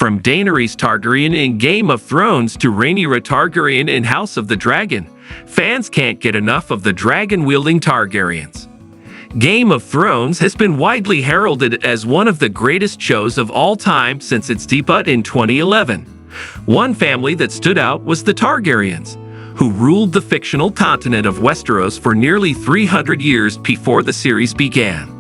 From Daenerys Targaryen in Game of Thrones to Rhaenyra Targaryen in House of the Dragon, fans can't get enough of the dragon-wielding Targaryens. Game of Thrones has been widely heralded as one of the greatest shows of all time since its debut in 2011. One family that stood out was the Targaryens, who ruled the fictional continent of Westeros for nearly 300 years before the series began.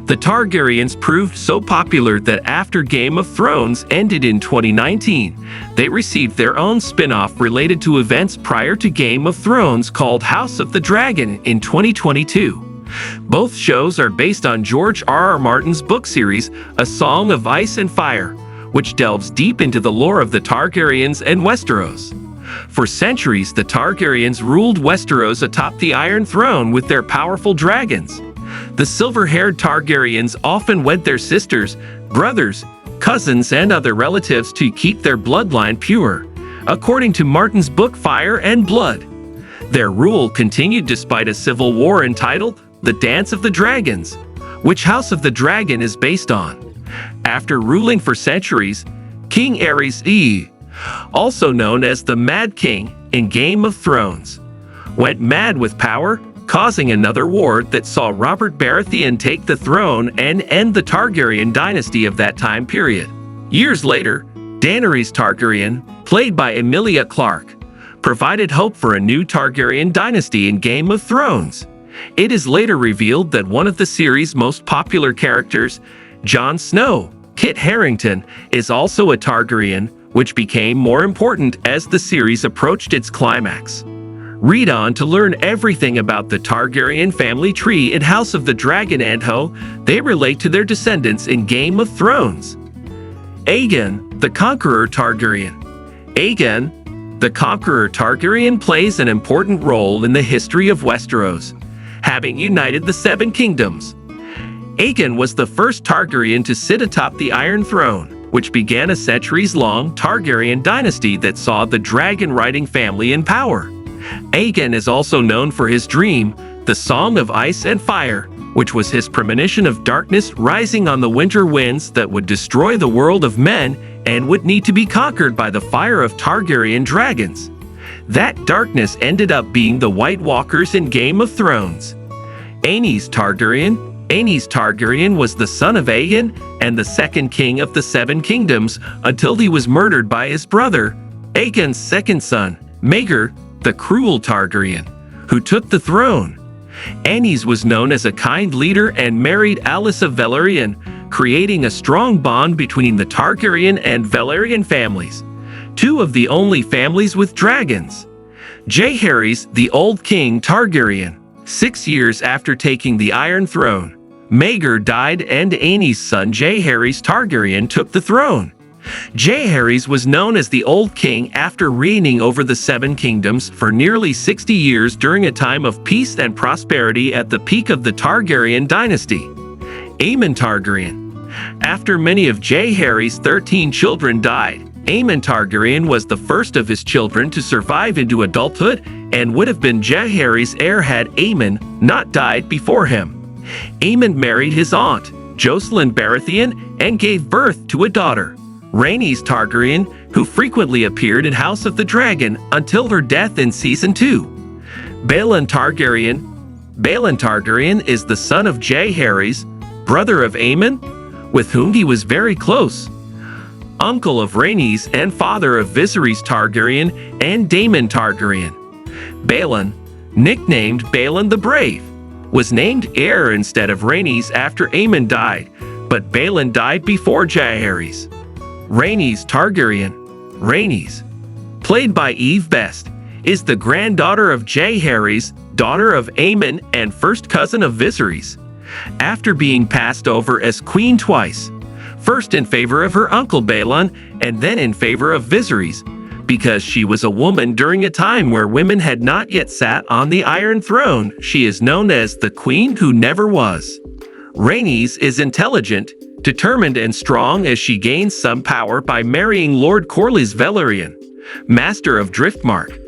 The Targaryens proved so popular that after Game of Thrones ended in 2019, they received their own spin-off related to events prior to Game of Thrones called House of the Dragon in 2022. Both shows are based on George R.R. Martin's book series, A Song of Ice and Fire, which delves deep into the lore of the Targaryens and Westeros. For centuries, the Targaryens ruled Westeros atop the Iron Throne with their powerful dragons. The silver-haired Targaryens often wed their sisters, brothers, cousins, and other relatives to keep their bloodline pure, according to Martin's book Fire and Blood. Their rule continued despite a civil war entitled The Dance of the Dragons, which House of the Dragon is based on. After ruling for centuries, King Aerys II, also known as the Mad King in Game of Thrones, went mad with power, causing another war that saw Robert Baratheon take the throne and end the Targaryen dynasty of that time period. Years later, Daenerys Targaryen, played by Emilia Clarke, provided hope for a new Targaryen dynasty in Game of Thrones. It is later revealed that one of the series' most popular characters, Jon Snow, Kit Harington, is also a Targaryen, which became more important as the series approached its climax. Read on to learn everything about the Targaryen family tree in House of the Dragon and how they relate to their descendants in Game of Thrones. Aegon, the Conqueror Targaryen. Aegon, the Conqueror Targaryen plays an important role in the history of Westeros, having united the Seven Kingdoms. Aegon was the first Targaryen to sit atop the Iron Throne, which began a centuries-long Targaryen dynasty that saw the dragon-riding family in power. Aegon is also known for his dream, the Song of Ice and Fire, which was his premonition of darkness rising on the winter winds that would destroy the world of men and would need to be conquered by the fire of Targaryen dragons. That darkness ended up being the White Walkers in Game of Thrones. Aenys Targaryen. Aenys Targaryen was the son of Aegon and the second king of the Seven Kingdoms until he was murdered by his brother, Aegon's second son, Maegor, the Cruel Targaryen, who took the throne. Aenys was known as a kind leader and married Alyssa Velaryon, creating a strong bond between the Targaryen and Velaryon families, two of the only families with dragons. Jaehaerys, the Old King Targaryen. 6 years after taking the Iron Throne, Maegor died and Aenys' son Jaehaerys Targaryen took the throne. Jaehaerys was known as the Old King after reigning over the Seven Kingdoms for nearly 60 years during a time of peace and prosperity at the peak of the Targaryen dynasty. Aemon Targaryen. After many of Jaehaerys' 13 children died, Aemon Targaryen was the first of his children to survive into adulthood and would have been Jaehaerys' heir had Aemon not died before him. Aemon married his aunt, Jocelyn Baratheon, and gave birth to a daughter, Rhaenys Targaryen, who frequently appeared in House of the Dragon until her death in Season 2. Balon Targaryen. Balon Targaryen is the son of Jaehaerys, brother of Aemon, with whom he was very close, uncle of Rhaenys and father of Viserys Targaryen and Daemon Targaryen. Balon, nicknamed Balon the Brave, was named heir instead of Rhaenys after Aemon died, but Balon died before Jaehaerys. Rhaenys Targaryen. Rhaenys, played by Eve Best, is the granddaughter of Jaehaerys, daughter of Aemon, and first cousin of Viserys. After being passed over as queen twice, first in favor of her uncle Balon and then in favor of Viserys, because she was a woman during a time where women had not yet sat on the Iron Throne, she is known as the Queen Who Never Was. Rhaenys is intelligent, determined and strong as she gains some power by marrying Lord Corlys Velaryon, Master of Driftmark,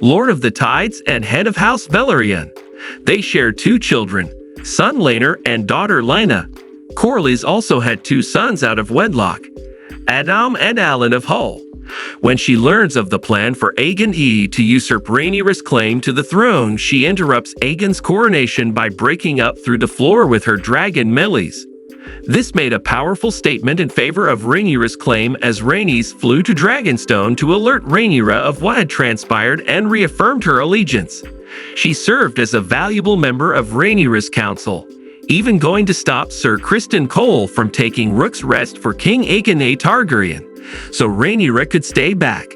Lord of the Tides and head of House Velaryon. They share 2 children, son Laenor and daughter Lyanna. Corlys also had 2 sons out of wedlock, Adam and Alan of Hull. When she learns of the plan for Aegon to usurp Rhaenyra's claim to the throne, she interrupts Aegon's coronation by breaking up through the floor with her dragon Meleys. This made a powerful statement in favor of Rhaenyra's claim, as Rhaenys flew to Dragonstone to alert Rhaenyra of what had transpired and reaffirmed her allegiance. She served as a valuable member of Rhaenyra's council, even going to stop Sir Criston Cole from taking Rook's Rest for King Aegon Targaryen, so Rhaenyra could stay back.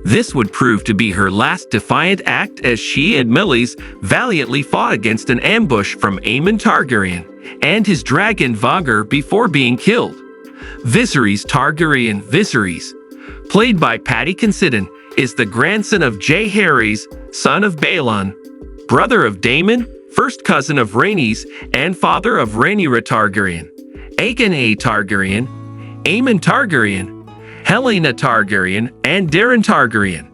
This would prove to be her last defiant act, as she and Meleys valiantly fought against an ambush from Aemon Targaryen and his dragon Vhagar before being killed. Viserys Targaryen. Viserys, played by Paddy Considine, is the grandson of Jaehaerys, son of Baelon, brother of Daemon, first cousin of Rhaenys, and father of Rhaenyra Targaryen, Aegon Targaryen, Aemon Targaryen, Helaena Targaryen, and Daeron Targaryen.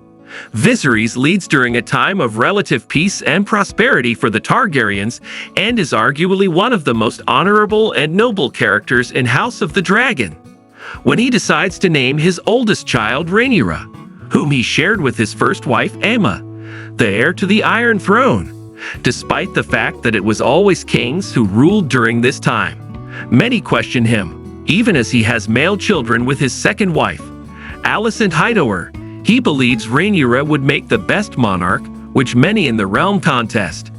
Viserys leads during a time of relative peace and prosperity for the Targaryens, and is arguably one of the most honorable and noble characters in House of the Dragon. When he decides to name his oldest child Rhaenyra, whom he shared with his first wife Aemma, the heir to the Iron Throne, despite the fact that it was always kings who ruled during this time. Many question him, even as he has male children with his second wife, Alicent Hightower. He believes Rhaenyra would make the best monarch, which many in the realm contest.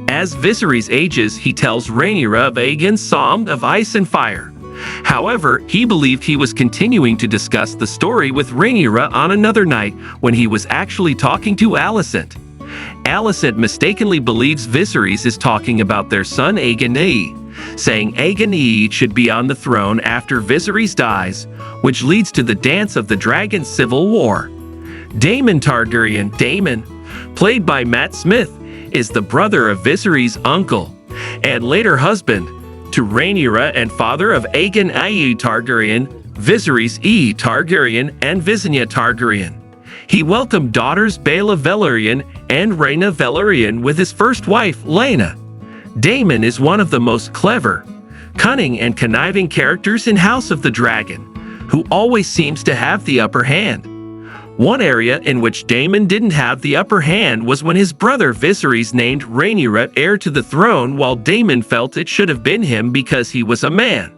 As Viserys ages, he tells Rhaenyra of Aegon's Song of Ice and Fire. However, he believed he was continuing to discuss the story with Rhaenyra on another night when he was actually talking to Alicent. Alicent mistakenly believes Viserys is talking about their son Aegon, saying Aegon should be on the throne after Viserys dies, which leads to the Dance of the Dragon civil war. Daemon Targaryen. Daemon, played by Matt Smith, is the brother of Viserys' uncle and later husband to Rhaenyra and father of Aegon Targaryen, Viserys Targaryen, and Visenya Targaryen. He welcomed daughters Baela Velaryon and Rhaena Velaryon with his first wife, Laena. Daemon is one of the most clever, cunning, and conniving characters in House of the Dragon, who always seems to have the upper hand. One area in which Daemon didn't have the upper hand was when his brother Viserys named Rhaenyra heir to the throne, while Daemon felt it should have been him because he was a man.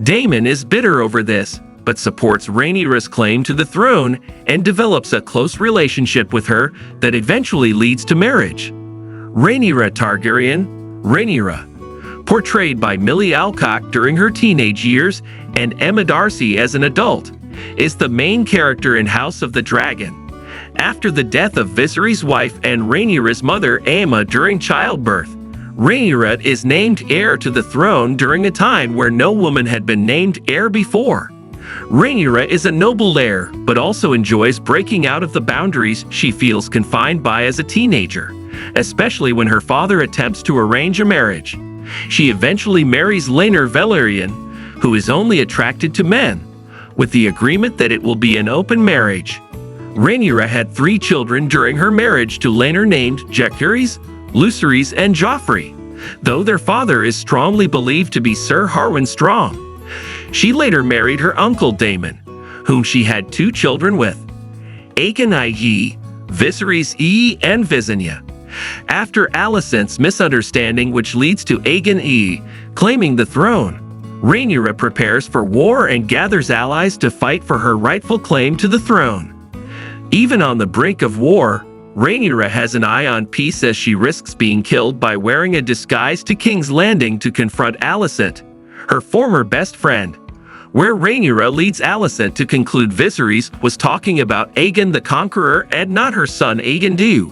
Daemon is bitter over this, but supports Rhaenyra's claim to the throne and develops a close relationship with her that eventually leads to marriage. Rhaenyra Targaryen. Rhaenyra, portrayed by Millie Alcock during her teenage years and Emma Darcy as an adult, is the main character in House of the Dragon. After the death of Viserys' wife and Rhaenyra's mother Aemma during childbirth, Rhaenyra is named heir to the throne during a time where no woman had been named heir before. Rhaenyra is a noble heir, but also enjoys breaking out of the boundaries she feels confined by as a teenager, especially when her father attempts to arrange a marriage. She eventually marries Laenor Velaryon, who is only attracted to men, with the agreement that it will be an open marriage. Rhaenyra had 3 children during her marriage to Laenor named Jaehaerys, Lucerys, and Joffrey, though their father is strongly believed to be Sir Harwin Strong. She later married her uncle Daemon, whom she had 2 children with, Aegon Viserys and Visenya. After Alicent's misunderstanding, which leads to Aegon claiming the throne, Rhaenyra prepares for war and gathers allies to fight for her rightful claim to the throne. Even on the brink of war, Rhaenyra has an eye on peace as she risks being killed by wearing a disguise to King's Landing to confront Alicent, her former best friend, where Rhaenyra leads Alicent to conclude Viserys was talking about Aegon the Conqueror and not her son Aegon.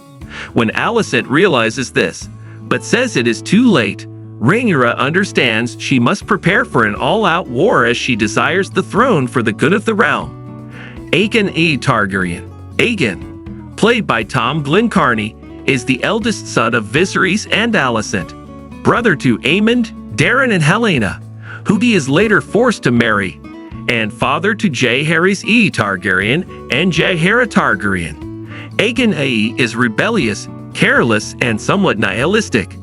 When Alicent realizes this, but says it is too late, Rhaenyra understands she must prepare for an all-out war as she desires the throne for the good of the realm. Aegon Targaryen. Aegon, played by Tom Glynn-Carney, is the eldest son of Viserys and Alicent, brother to Aemond, Daeron, and Helaena, who he is later forced to marry, and father to Jaehaerys Targaryen and Jaehaera Targaryen. Aegon is rebellious, careless, and somewhat nihilistic.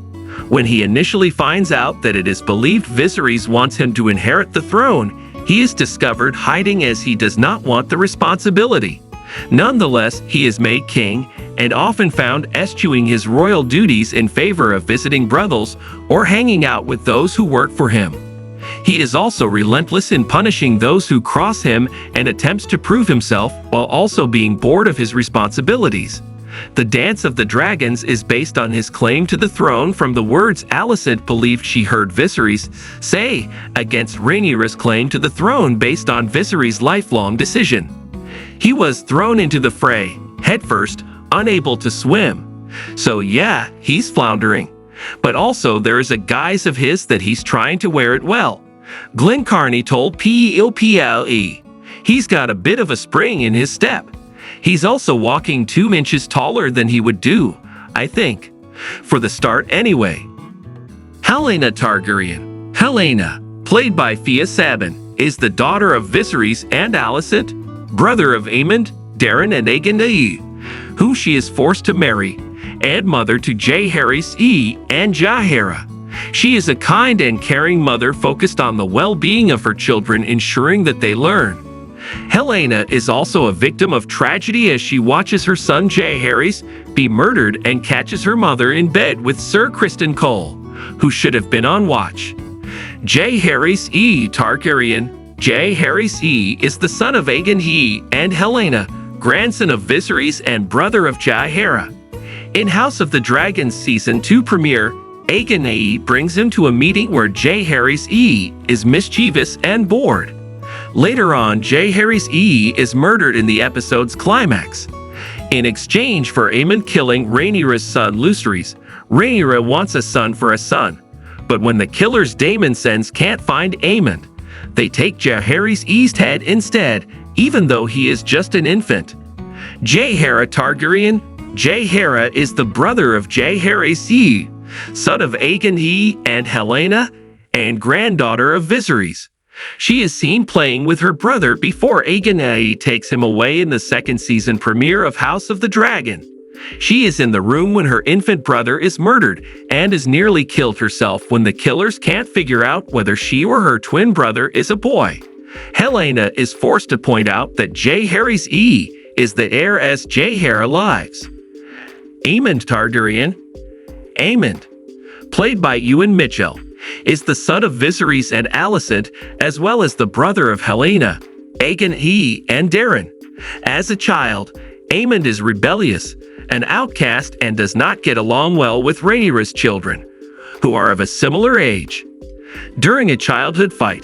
When he initially finds out that it is believed Viserys wants him to inherit the throne, He is discovered hiding as he does not want the responsibility. Nonetheless, he is made king and often found eschewing his royal duties in favor of visiting brothels or hanging out with those who work for him. He is also relentless in punishing those who cross him and attempts to prove himself while also being bored of his responsibilities. The Dance of the Dragons is based on his claim to the throne from the words Alicent believed she heard Viserys say against Rhaenyra's claim to the throne based on Viserys' lifelong decision. He was thrown into the fray, headfirst, unable to swim. So yeah, he's floundering. But also there is a guise of his that he's trying to wear it well. Glenn Carney told PEOPLE, he's got a bit of a spring in his step. He's also walking 2 inches taller than he would do, I think. For the start anyway. Helaena Targaryen. Helaena, played by Fia Sabin, is the daughter of Viserys and Alicent, brother of Aemond, Daeron and Aegon Ae, who she is forced to marry, and mother to Jaehaerys and Jaehaera. She is a kind and caring mother focused on the well-being of her children, ensuring that they learn. Helaena is also a victim of tragedy as she watches her son Jaehaerys be murdered and catches her mother in bed with Sir Criston Cole, who should have been on watch. Jaehaerys Targaryen. Jaehaerys is the son of Aegon and Helaena, grandson of Viserys and brother of Jaehaera. In House of the Dragon Season 2 premiere, Aegon Ae brings him to a meeting where Jaehaerys is mischievous and bored. Later on, Jaehaerys is murdered in the episode's climax. In exchange for Aemond killing Rhaenyra's son Lucerys, Rhaenyra wants a son for a son. But when the killers Daemon sends can't find Aemond, they take Jaehaerys' head instead, even though he is just an infant. Jaehaera Targaryen. Jaehaera is the brother of Jaehaerys, son of Aegon and Helaena, and granddaughter of Viserys. She is seen playing with her brother before Aegon takes him away in the second season premiere of House of the Dragon. She is in the room when her infant brother is murdered and has nearly killed herself when the killers can't figure out whether she or her twin brother is a boy. Helaena is forced to point out that Jaehaerys is the heir as Jaehaera lives. Aemond Targaryen. Aemond, played by Ewan Mitchell, is the son of Viserys and Alicent, as well as the brother of Helaena, Aegon and Daeron. As a child, Aemond is rebellious, an outcast, and does not get along well with Rhaenyra's children, who are of a similar age. During a childhood fight,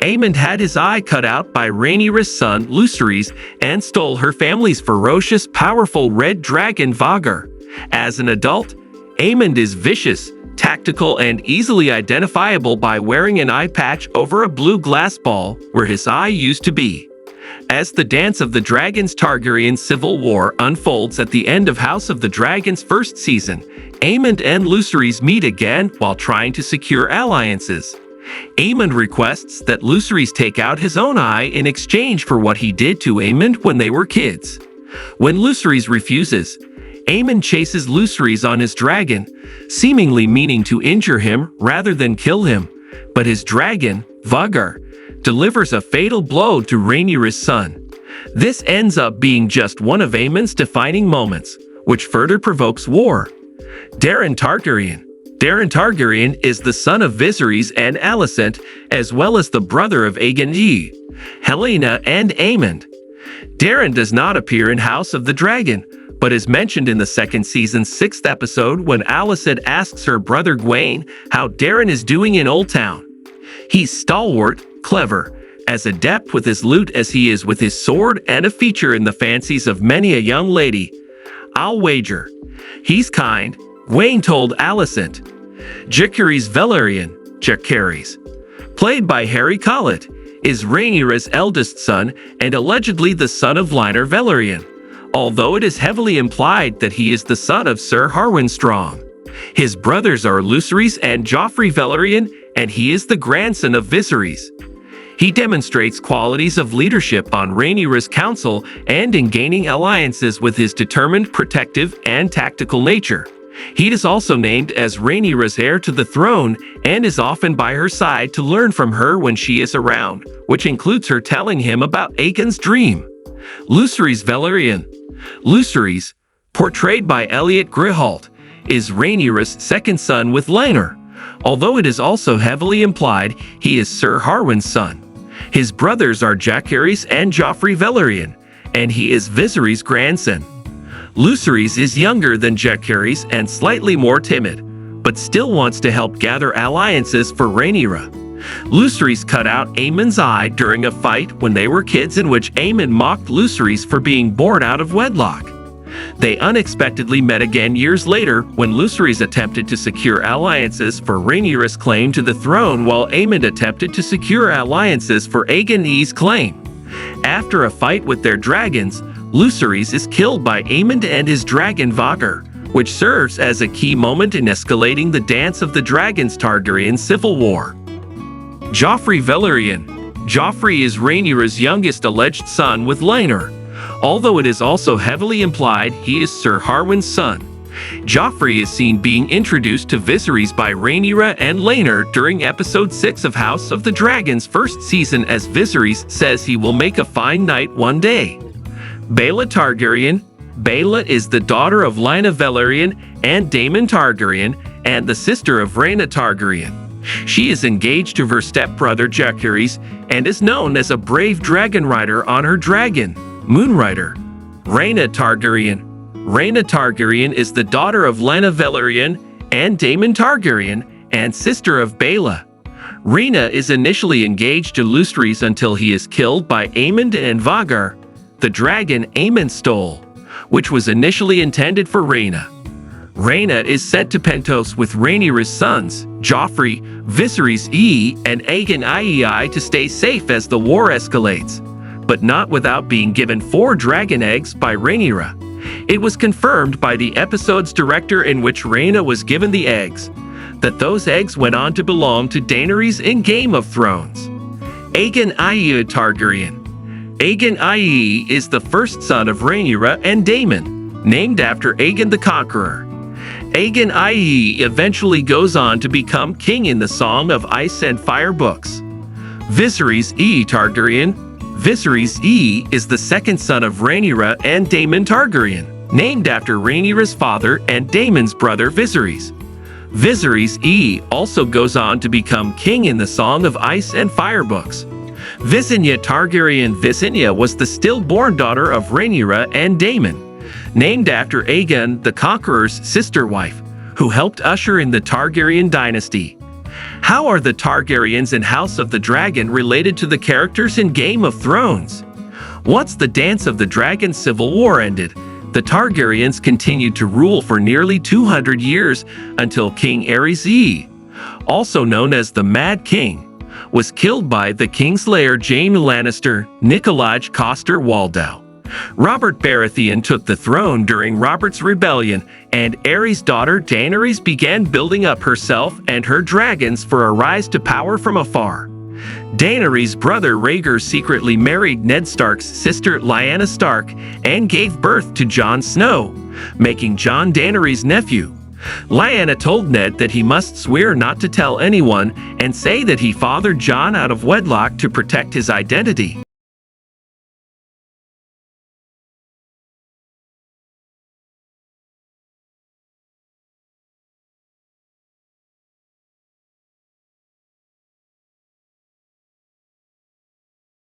Aemond had his eye cut out by Rhaenyra's son Lucerys and stole her family's ferocious, powerful red dragon Vhagar. As an adult, Aemond is vicious, tactical, and easily identifiable by wearing an eye patch over a blue glass ball where his eye used to be. As the Dance of the Dragons Targaryen civil war unfolds at the end of House of the Dragon's first season, Aemond and Lucerys meet again while trying to secure alliances. Aemond requests that Lucerys take out his own eye in exchange for what he did to Aemond when they were kids. When Lucerys refuses, Aemond chases Lucerys on his dragon, seemingly meaning to injure him rather than kill him, but his dragon, Vhagar, delivers a fatal blow to Rhaenyra's son. This ends up being just one of Aemond's defining moments, which further provokes war. Daeron Targaryen. Daeron Targaryen is the son of Viserys and Alicent, as well as the brother of Aegon, Helaena, and Aemond. Daeron does not appear in House of the Dragon, but is mentioned in the second season's 6th episode when Alicent asks her brother Gwaine how Daeron is doing in Old Town. He's stalwart, clever, as adept with his lute as he is with his sword, and a feature in the fancies of many a young lady. I'll wager. He's kind, Gwaine told Alicent. Jaehaerys Velaryon, played by Harry Collett, is Rhaenyra's eldest son and allegedly the son of Lynar Velaryon, although it is heavily implied that he is the son of Sir Harwin Strong. His brothers are Lucerys and Joffrey Velaryon, and he is the grandson of Viserys. He demonstrates qualities of leadership on Rhaenyra's council and in gaining alliances with his determined, protective, and tactical nature. He is also named as Rhaenyra's heir to the throne and is often by her side to learn from her when she is around, which includes her telling him about Aegon's dream. Lucerys Velaryon. Lucerys, portrayed by Elliot Grihalt, is Rhaenyra's second son with Laenor, although it is also heavily implied he is Sir Harwin's son. His brothers are Jacaerys and Joffrey Velaryon, and he is Viserys' grandson. Lucerys is younger than Jacaerys and slightly more timid, but still wants to help gather alliances for Rhaenyra. Lucerys cut out Aemon's eye during a fight when they were kids in which Aemon mocked Lucerys for being born out of wedlock. They unexpectedly met again years later when Lucerys attempted to secure alliances for Rhaenyra's claim to the throne while Aemon attempted to secure alliances for Aegon's claim. After a fight with their dragons, Lucerys is killed by Aemon and his dragon Vhagar, which serves as a key moment in escalating the Dance of the Dragons Targaryen civil war. Joffrey Velaryon. Joffrey is Rhaenyra's youngest alleged son with Laenor, although it is also heavily implied he is Sir Harwin's son. Joffrey is seen being introduced to Viserys by Rhaenyra and Laenor during episode 6 of House of the Dragon's first season as Viserys says he will make a fine knight one day. Baela Targaryen. Baela is the daughter of Lyanna Velaryon and Daemon Targaryen and the sister of Rhaena Targaryen. She is engaged to her stepbrother Jacaerys and is known as a brave dragon rider on her dragon, Moonrider. Rhaena Targaryen. Rhaena Targaryen is the daughter of Lyanna Velaryon and Daemon Targaryen and sister of Baela. Rhaena is initially engaged to Lucerys until he is killed by Aemon and Vhagar, the dragon Aemon stole, which was initially intended for Rhaena. Rhaena is sent to Pentos with Rhaenyra's sons, Joffrey, Viserys and Aegon to stay safe as the war escalates, but not without being given 4 dragon eggs by Rhaenyra. It was confirmed by the episode's director in which Rhaena was given the eggs, that those eggs went on to belong to Daenerys in Game of Thrones. Aegon Targaryen. Aegon is the first son of Rhaenyra and Daemon, named after Aegon the Conqueror. Aegon eventually goes on to become king in the Song of Ice and Fire books. Viserys Targaryen. Viserys is the second son of Rhaenyra and Daemon Targaryen, named after Rhaenyra's father and Daemon's brother Viserys. Viserys also goes on to become king in the Song of Ice and Fire books. Visenya Targaryen. Visenya was the stillborn daughter of Rhaenyra and Daemon, named after Aegon the Conqueror's sister wife, who helped usher in the Targaryen dynasty. How are the Targaryens in House of the Dragon related to the characters in Game of Thrones? Once the Dance of the Dragon civil war ended, the Targaryens continued to rule for nearly 200 years until King Aerys also known as the Mad King, was killed by the Kingslayer Jaime Lannister, Nikolaj Coster-Waldau. Robert Baratheon took the throne during Robert's Rebellion, and Aerys' daughter Daenerys began building up herself and her dragons for a rise to power from afar. Daenerys' brother Rhaegar secretly married Ned Stark's sister Lyanna Stark and gave birth to Jon Snow, making Jon Daenerys' nephew. Lyanna told Ned that he must swear not to tell anyone and say that he fathered Jon out of wedlock to protect his identity.